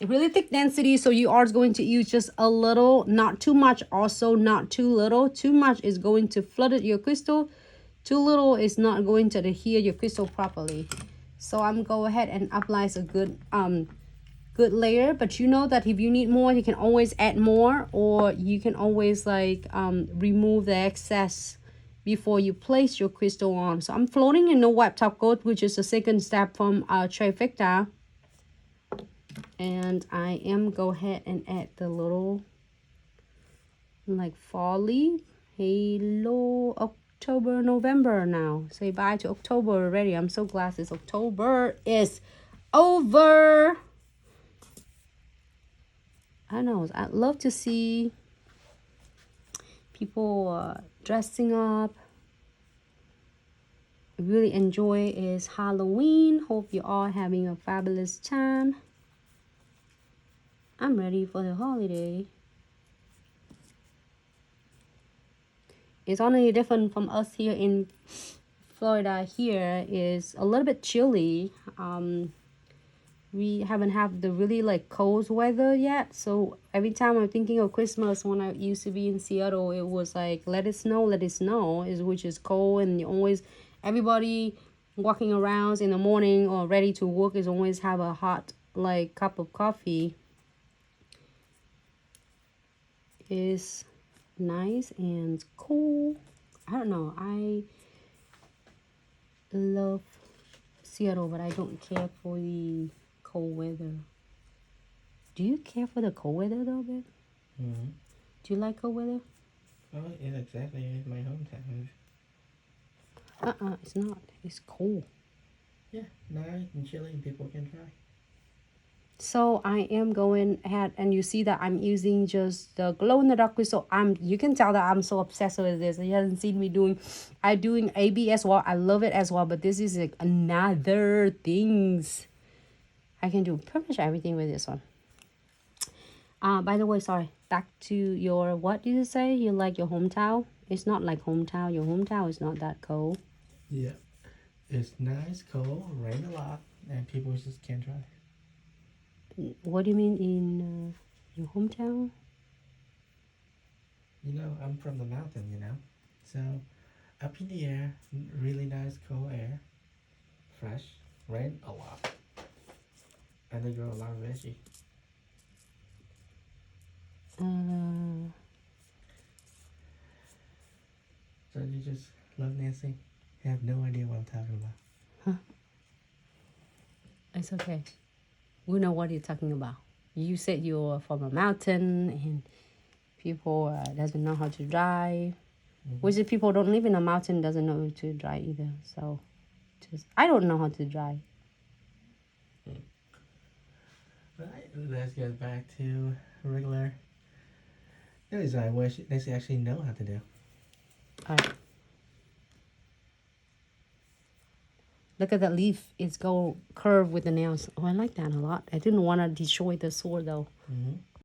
really thick density, so you are going to use just a little, not too much, also not too little. Too much is going to flood your crystal. Too little is not going to adhere your crystal properly. So I'm go ahead and apply a good layer, but you know that if you need more, you can always add more, or you can always like remove the excess before you place your crystal on. So I'm floating in the wet top coat, which is the second step from Trifecta. And I am go ahead and add the little like fall leaf. Hello October, November now. Say bye to October already. I'm so glad it's October is over. I know, I love to see people dressing up. I really enjoy is Halloween. Hope you all having a fabulous time. I'm ready for the holiday. It's only different from us here in Florida. Here is a little bit chilly. We haven't had the really like cold weather yet. So every time I'm thinking of Christmas, when I used to be in Seattle, it was like, let it snow, which is cold. And you always, everybody walking around in the morning or ready to work is always have a hot like cup of coffee. Is nice and cool. I don't know. I love Seattle, but I don't care for the cold weather. Do you care for the cold weather though, babe? Mm-hmm. Do you like cold weather? Oh, it's exactly my hometown. It's not. It's cold. Yeah, nice and chilly and people can try. So I am going ahead, and you see that I'm using just the glow in the dark crystal. You can tell that I'm so obsessed with this. You haven't seen me doing AB as well. I love it as well, but this is like another things. I can do pretty much everything with this one. By the way, sorry, back to your, what did you say? You like your hometown? It's not like hometown. Your hometown is not that cold. Yeah, it's nice, cold, rain a lot, and people just can't drive. What do you mean in your hometown? You know, I'm from the mountain, you know. So, up in the air, really nice, cold air, fresh, rain a lot, and they grow a lot of veggie. So you just love Nancy? You have no idea what I'm talking about. Huh? It's okay. We know what you're talking about. You said you're from a mountain and people doesn't know how to drive. Mm-hmm. Which is people don't live in a mountain doesn't know to drive either. So I don't know how to drive. Right, let's get back to regular. That is I wish they actually know how to do. All right. Look at that leaf. It's go curved with the nails. Oh, I like that a lot. I didn't want to destroy the sword though. Mm-hmm.